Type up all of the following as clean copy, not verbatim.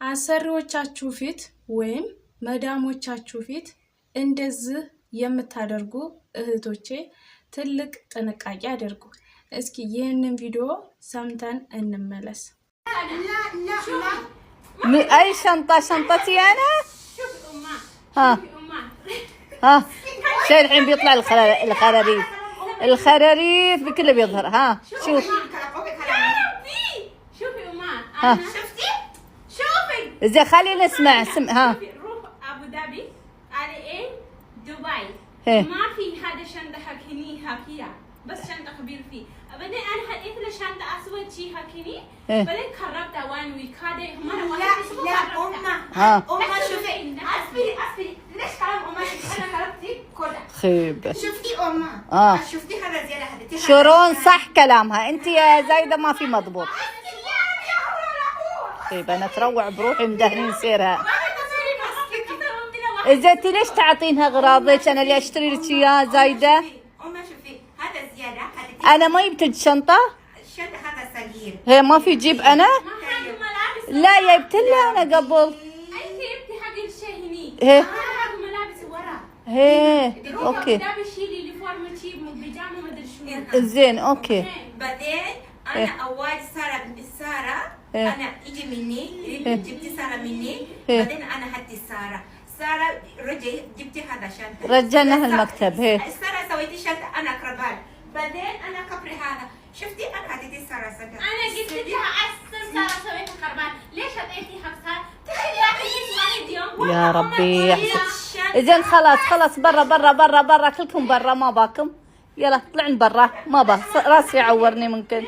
አሰሪዎቻችሁ ፊት ወይም መዳሞቻችሁ ፊት እንደዚህ የምታደርጉ እህቶቼ ትልቅ ጥንቃቄ አድርጉ። እስኪ ይህንን ቪዲዮ ሰምተን እንመለስ። اي شنطتي انا ها شاي الحين بيطلع الخراريف بكله بيظهر. ها شوف شوفي أمه ها شوفي زين خلينا نسمع ها روح أبو ظبي على إيه دبي إيه؟ ما في هذا شنطة هكيني هكيا بس شنطة كبير فيه بعدين أنا حطيت له شنطة أسود شي هكيني إيه؟ بعدين خربتها وان ويك هذا مرة لا ها أمه شوفي أصبري ليش كلام أمه أنا خربتي كلها خيبة. شفتي أمه شفتي هذا زيادة هذا شرون صح كلامها انت يا زايدة ما في مضبوط. طيب انا تروع بروحي مدهنين سيرها. اذا انت ليش تعطينها اغراضك انا اللي اشتري لك اياها زايدة؟ أمه شوفي هذا زيادة هذا انا ما جبت الشنطة الشنطة هذا صغير هي ما في جيب انا لا جبت لها انا قبل أنت جبتي حق الشيء هني هي حق ملابس ورا هي اوكي ده بشيلي اليونيفورم شي بيجامه ما ادري شو زين اوكي بعدين أنا أول سارة إيه. أنا يجي مني جبتي سارة مني إيه. بعدين أنا حطي سارة رجعي جبتي هذا شنطة رجعناها المكتب هي سارة سويتي شنطة أنا كربال بعدين أنا كبري هذا شفتي أنا حطيتي سارة شنطة انا قلت لها احسن صار سويت خربان ليش حطيتي حق صار تخيلي واحد يوم يا ربي زين خلاص برا كلكم برا ما باكم يلا طلعن برا ما با راسي يعورني ممكن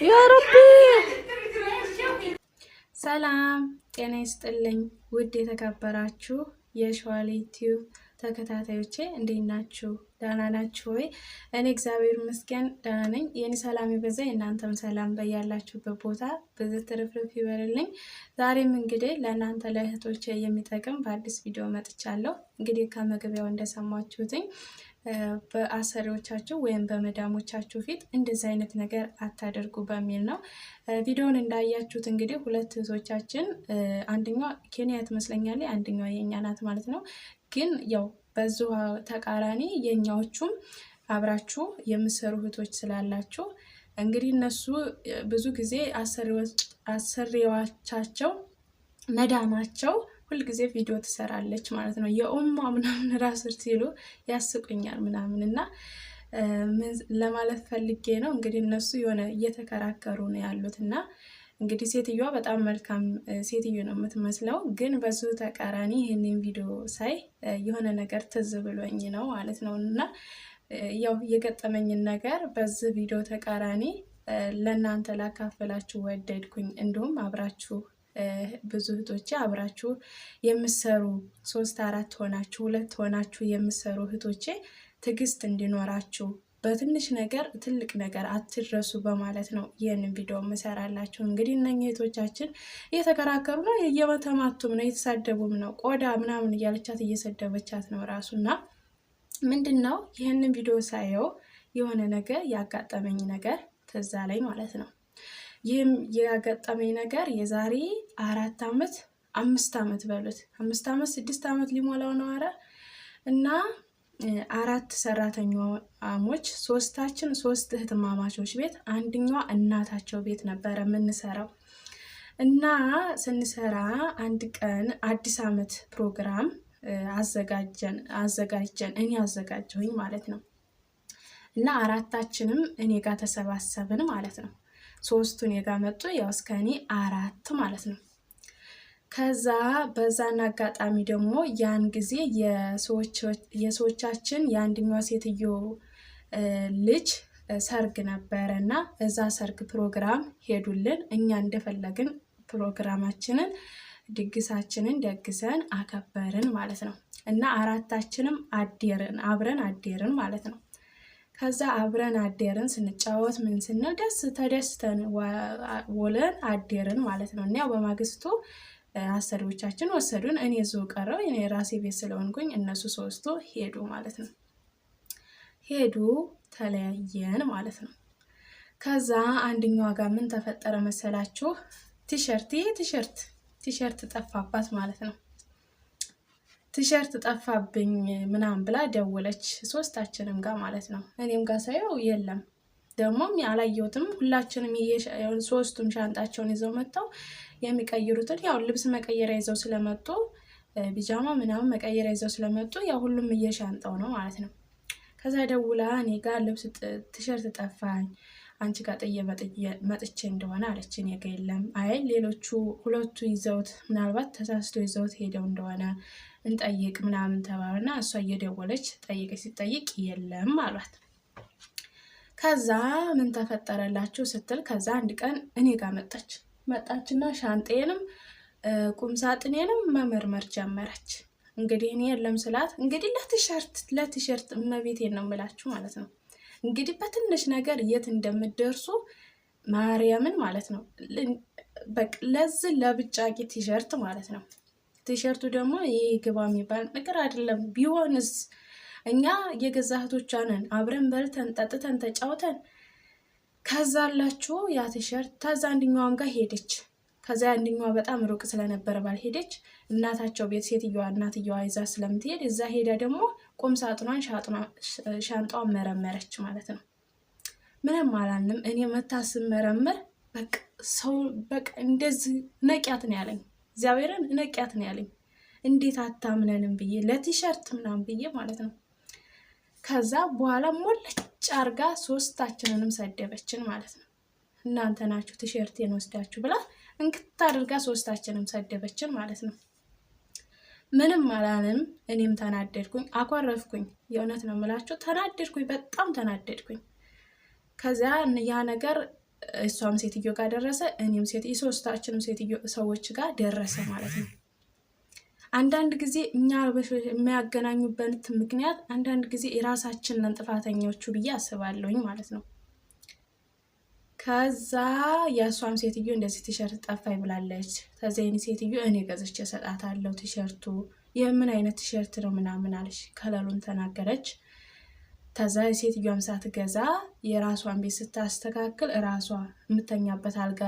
يا ربي. ሰላም ጤና ይስጥልኝ ውድ የተከበራችሁ የሸዋሌ ዩቲዩብ ተከታታዮቼ እንዴት ናችሁ? ደህና ናችሁ ወይ? እኔ እግዚአብሔር ይመስገን ደህና ነኝ። የኔ ሰላም ይበዛ የእናንተም ሰላም በያላችሁበት ቦታ ብዙ ትርፍርፍ ይበልልኝ። ዛሬም እንግዲህ ለእናንተ ለእህቶቼ የሚጠቅም በአዲስ ቪዲዮ መጥቻለሁ። እንግዲህ ከመግቢያው እንደሰማችሁትኝ በአሰሪዎቻችሁ ወይም በመዳሞቻችሁ ፊት እንደዚህ አይነት ነገር አታደርጉ በሚል ነው። ቪዲዮውን እንዳያችሁት እንግዲህ ሁለት እህቶቻችን አንደኛዋ ኬንያ ትመስለኛለች፣ አንደኛዋ የኛ ናት ማለት ነው። ግን ያው በዚሁ ተቃራኒ የኛዎቹም አብራችሁ የምትሰሩ እህቶች ስላላችሁ እንግዲህ እነሱ ብዙ ጊዜ አሰሪዎቻቸው መዳማቸው ሁል ጊዜ ቪዲዮ ትሰራለች ማለት ነው። የኡማ ምናምን ራስ ሲሉ ያስቁኛል ምናምን እና ለማለት ፈልጌ ነው። እንግዲህ እነሱ የሆነ እየተከራከሩ ነው ያሉትና እንግዲህ ሴትዮዋ በጣም መልካም ሴትዮ ነው የምትመስለው፣ ግን በዙ ተቃራኒ ይሄንን ቪዲዮ ሳይ የሆነ ነገር ትዝ ብሎኝ ነው ማለት ነው። እና ያው የገጠመኝን ነገር በዚህ ቪዲዮ ተቃራኒ ለእናንተ ላካፈላችሁ ወደድኩኝ። እንዲሁም አብራችሁ ብዙ እህቶቼ አብራችሁ የምትሰሩ 3-4 ሆናችሁ 2 ሆናችሁ የምትሰሩ እህቶቼ ትዕግስት እንዲኖራችሁ በትንሽ ነገር ትልቅ ነገር አትድረሱ በማለት ነው ይሄንን ቪዲዮ መሰራላችሁ። እንግዲህ እነኚህ እህቶቻችን እየተከራከሩ ነው፣ እየተማቱም ነው፣ እየተሳደቡም ነው። ቆዳ ምናምን እያለቻት እየሰደበቻት ነው ራሱና ምንድነው ይሄንን ቪዲዮ ሳየው የሆነ ነገር ያጋጠመኝ ነገር ተዛ ላይ ማለት ነው። ይህም ያጋጠመኝ ነገር የዛሬ 4 ዓመት 5 ዓመት በሉት 5 ዓመት 6 ዓመት ሊሞላው ነው። አረ እና 4 ሰራተኞች ሶስታችን 3 እህትማማቾች ቤት አንደኛዋ እናታቸው ቤት ነበር የምንሰራው። እና ስንሰራ አንድ ቀን አዲስ ዓመት ፕሮግራም አዘጋጀን እኔ አዘጋጀሁኝ ማለት ነው። እና አራታችንም እኔ ጋር ተሰባሰብን ማለት ነው። 3 እኔ ጋር መጡ፣ ያው እስከኔ 4 ማለት ነው። ከዛ በዛና አጋጣሚ ደግሞ ያን ጊዜ የሰዎቻችን የአንደኛዋ ሴትዮ ልጅ ሰርግ ነበረና እዛ ሰርግ ፕሮግራም ሄዱልን። እኛ እንደፈለግን ፕሮግራማችንን ድግሳችንን ደግሰን አከበርን ማለት ነው። እና አራታችንም አብረን አደርን ማለት ነው። ከዛ አብረን አደርን ስንጫወት ምን ስንል ተደስተን ውለን አደርን ማለት ነው። እና በማግስቱ አሰሪዎቻችን ወሰዱን። እኔ እዚሁ ቀረው። እኔ ራሴ ቤት ስለሆንኩኝ እነሱ 3ቱ ሄዱ ማለት ነው። ሄዱ ተለያየን ማለት ነው። ከዛ አንደኛዋ ጋር ምን ተፈጠረ መሰላችሁ? ቲሸርት ቲሸርት ጠፋባት ማለት ነው። ቲሸርት ጠፋብኝ ምናምን ብላ ደወለች፣ ሶስታችንም ጋር ማለት ነው። እኔም ጋር ሳየው የለም፣ ደግሞም ያላየሁትም። ሁላችንም ሶስቱም ሻንጣቸውን ይዘው መጥተው የሚቀይሩትን ያው ልብስ መቀየሪያ ይዘው ስለመጡ ቢጃማ ምናምን መቀየሪያ ይዘው ስለመጡ ያው ሁሉም እየሻንጣው ነው ማለት ነው። ከዛ ደውላ እኔ ጋር ልብስ ቲሸርት ጠፋኝ አንቺ ጋር ጥዬ መጥቼ እንደሆነ አለች። እኔ ጋር የለም። አይ ሌሎቹ ሁለቱ ይዘውት ምናልባት ተሳስቶ ይዘውት ሄደው እንደሆነ እንጠይቅ ምናምን ተባብና እሷ እየደወለች ጠይቀች። ሲጠይቅ የለም አሏት። ከዛ ምን ተፈጠረላችሁ ስትል ከዛ አንድ ቀን እኔ ጋር መጣችና ሻንጤንም ቁምሳጥኔንም መመርመር ጀመረች። እንግዲህ እኔ የለም ስላት እንግዲህ ለቲሸርት እመቤቴን ነው የምላችሁ ማለት ነው። እንግዲህ በትንሽ ነገር የት እንደምደርሱ ማርያምን ማለት ነው። በቃ ለዚህ ለብጫቂ ቲሸርት ማለት ነው። ቲሸርቱ ደግሞ ይሄ ግባ የሚባል ነገር አይደለም። ቢሆንስ እኛ የገዛ እህቶቿ ነን። አብረን በልተን ጠጥተን ተጫውተን ከዛ አላችሁ ያ ቲሸርት ታዛ አንደኛዋም ጋር ሄደች። ከዛ አንደኛዋ በጣም ሩቅ ስለነበረ ባልሄደች እናታቸው ቤት እናትየዋ ይዛ ስለምትሄድ እዛ ሄዳ ደግሞ ቁም ሳጥኗን ሻንጣዋን መረመረች ማለት ነው። ምንም አላልንም። እኔ መታስብ መረምር በቃ ሰው በቃ እንደዚህ ነቂያት ነው ያለኝ። እግዚአብሔርን ነቂያት ነው ያለኝ። እንዴት አታምነንም ብዬ ለቲሸርት ምናምን ብዬ ማለት ነው። ከዛ በኋላ ሞለጭ አርጋ ሶስታችንንም ሰደበችን ማለት ነው። እናንተ ናችሁ ቲሸርቴን ወስዳችሁ ብላ እንክት አድርጋ ሶስታችንም ሰደበችን ማለት ነው። ምንም አላልንም። እኔም ተናደድኩኝ፣ አኮረፍኩኝ። የእውነት ነው የምላችሁ ተናደድኩኝ፣ በጣም ተናደድኩኝ። ከዚያ ያ ነገር እሷም ሴትዮ ጋር ደረሰ፣ እኔም ሶስታችንም ሴትዮ ሰዎች ጋር ደረሰ ማለት ነው። አንዳንድ ጊዜ እኛ የሚያገናኙበት ምክንያት አንዳንድ ጊዜ የራሳችንን ጥፋተኞቹ ብዬ አስባለሁኝ ማለት ነው። ከዛ የእሷም ሴትዮ እንደዚህ ቲሸርት ጠፋኝ ብላለች። ከዚያ ሴትዮ እኔ ገዝቼ እሰጣታለሁ ቲሸርቱ የምን አይነት ቲሸርት ነው ምናምን አለች። ከለሉን ተናገረች። ከዛ ሴትዮዋም ሳትገዛ የራሷን ቤት ስታስተካክል ራሷ የምተኛበት አልጋ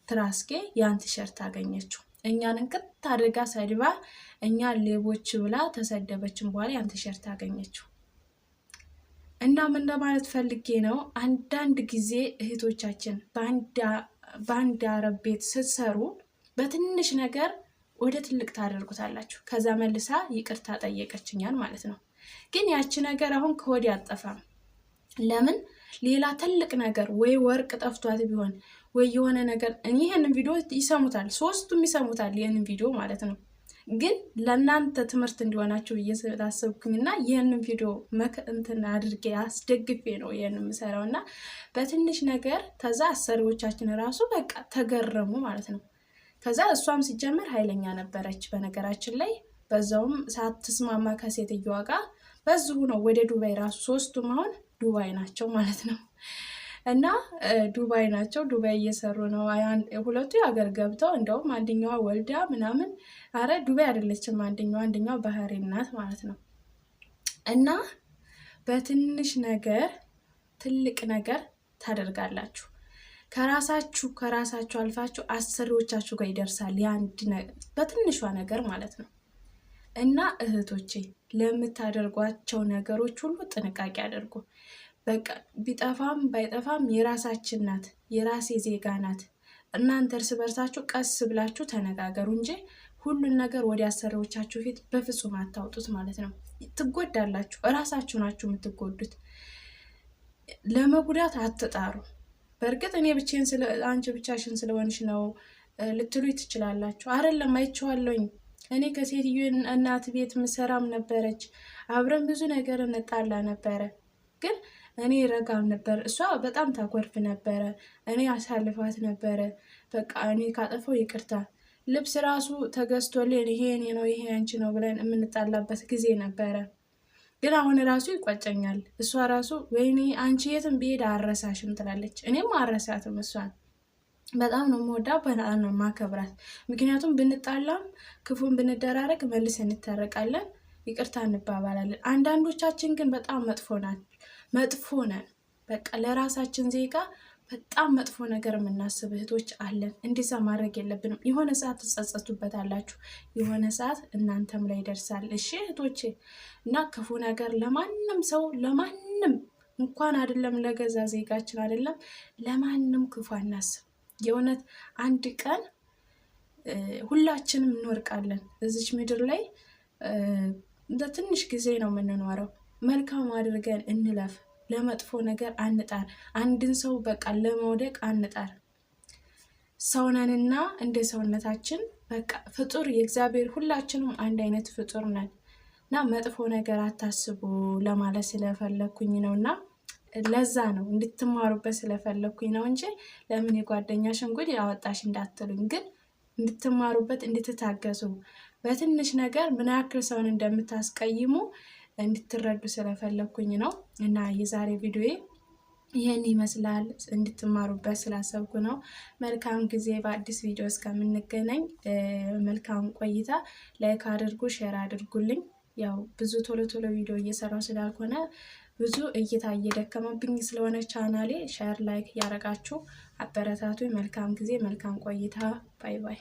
ትራስጌ ያን ቲሸርት አገኘችው። እኛን እንቅጥ አድርጋ ሰድባ እኛ ሌቦች ብላ ተሰደበችን። በኋላ ያን ቲሸርት አገኘችው። እና ምን ለማለት ፈልጌ ነው፣ አንዳንድ ጊዜ እህቶቻችን በአንድ አረብ ቤት ስትሰሩ በትንሽ ነገር ወደ ትልቅ ታደርጉታላችሁ። ከዛ መልሳ ይቅርታ ጠየቀችኛል ማለት ነው። ግን ያቺ ነገር አሁን ከወዲያ አጠፋም። ለምን ሌላ ትልቅ ነገር ወይ ወርቅ ጠፍቷት ቢሆን ወይ የሆነ ነገር ይሄንን ቪዲዮ ይሰሙታል፣ ሶስቱም ይሰሙታል ይሄንን ቪዲዮ ማለት ነው። ግን ለእናንተ ትምህርት እንዲሆናችሁ እየሰላሰብኩኝና ይሄንን ቪዲዮ እንትን አድርጌ አስደግፌ ነው ይሄንን የምሰራውና በትንሽ ነገር ከዛ አሰሪዎቻችን ራሱ በቃ ተገረሙ ማለት ነው። ከዛ እሷም ሲጀመር ኃይለኛ ነበረች በነገራችን ላይ። በዛውም ሳትስማማ ከሴትዮዋ ጋር በዚሁ ነው ወደ ዱባይ ራሱ ሶስቱም አሁን ዱባይ ናቸው ማለት ነው። እና ዱባይ ናቸው፣ ዱባይ እየሰሩ ነው። ሁለቱ የሀገር ገብተው እንደውም አንደኛዋ ወልዳ ምናምን፣ አረ ዱባይ አይደለችም አንደኛዋ ባህሬን ናት ማለት ነው። እና በትንሽ ነገር ትልቅ ነገር ታደርጋላችሁ። ከራሳችሁ አልፋችሁ አሰሪዎቻችሁ ጋር ይደርሳል በትንሿ ነገር ማለት ነው። እና እህቶቼ ለምታደርጓቸው ነገሮች ሁሉ ጥንቃቄ አድርጉ። በቃ ቢጠፋም ባይጠፋም የራሳችን ናት፣ የራሴ ዜጋ ናት። እናንተ እርስ በርሳችሁ ቀስ ብላችሁ ተነጋገሩ እንጂ ሁሉን ነገር ወደ አሰሪዎቻችሁ ፊት በፍጹም አታውጡት ማለት ነው። ትጎዳላችሁ፣ እራሳችሁ ናችሁ የምትጎዱት። ለመጉዳት አትጣሩ። በእርግጥ እኔ ብቻዬን አንቺ ብቻሽን ስለሆንሽ ነው ልትሉ ትችላላችሁ። አይደለም፣ አይቼዋለሁኝ። እኔ ከሴትዮ እናት ቤት ምሰራም ነበረች፣ አብረን ብዙ ነገር እንጣላ ነበረ። ግን እኔ ረጋም ነበር፣ እሷ በጣም ታኮርፍ ነበረ። እኔ አሳልፋት ነበረ። በቃ እኔ ካጠፈው ይቅርታ፣ ልብስ ራሱ ተገዝቶልን ይሄ እኔ ነው ይሄ አንቺ ነው ብለን የምንጣላበት ጊዜ ነበረ። ግን አሁን ራሱ ይቆጨኛል። እሷ ራሱ ወይኔ አንቺ የትም ብሄድ አረሳሽም ትላለች። እኔም አረሳትም። እሷን በጣም ነው የምወዳት፣ በጣም ነው የማከብራት። ምክንያቱም ብንጣላም ክፉን ብንደራረግ መልስ እንታረቃለን፣ ይቅርታ እንባባላለን። አንዳንዶቻችን ግን በጣም መጥፎ ነን። በቃ ለራሳችን ዜጋ በጣም መጥፎ ነገር የምናስብ እህቶች አለን። እንደዛ ማድረግ የለብንም። የሆነ ሰዓት ትጸጸቱበታላችሁ፣ የሆነ ሰዓት እናንተም ላይ ይደርሳል። እሺ እህቶቼ፣ እና ክፉ ነገር ለማንም ሰው ለማንም እንኳን አይደለም ለገዛ ዜጋችን አይደለም ለማንም ክፉ አናስብ። የእውነት አንድ ቀን ሁላችንም እንወርቃለን። እዚች ምድር ላይ ለትንሽ ጊዜ ነው የምንኖረው። መልካም አድርገን እንለፍ። ለመጥፎ ነገር አንጣር። አንድን ሰው በቃ ለመውደቅ አንጣር። ሰውነንና እንደ ሰውነታችን በቃ ፍጡር የእግዚአብሔር ሁላችንም አንድ አይነት ፍጡር ነን እና መጥፎ ነገር አታስቡ ለማለት ስለፈለኩኝ ነውና ለዛ ነው እንድትማሩበት ስለፈለኩኝ ነው እንጂ ለምን የጓደኛሽን ጉድ ያወጣሽ እንዳትሉኝ፣ ግን እንድትማሩበት እንድትታገሱ በትንሽ ነገር ምን ያክል ሰውን እንደምታስቀይሙ እንድትረዱ ስለፈለኩኝ ነው። እና የዛሬ ቪዲዮ ይህን ይመስላል። እንድትማሩበት ስላሰብኩ ነው። መልካም ጊዜ። በአዲስ ቪዲዮ እስከምንገናኝ መልካም ቆይታ። ላይክ አድርጉ፣ ሼር አድርጉልኝ። ያው ብዙ ቶሎ ቪዲዮ እየሰራው ስላልሆነ ብዙ እይታ እየደከመብኝ ስለሆነ ቻናሌ ሼር ላይክ ያረጋችሁ አበረታቱ። መልካም ጊዜ፣ መልካም ቆይታ። ባይ ባይ።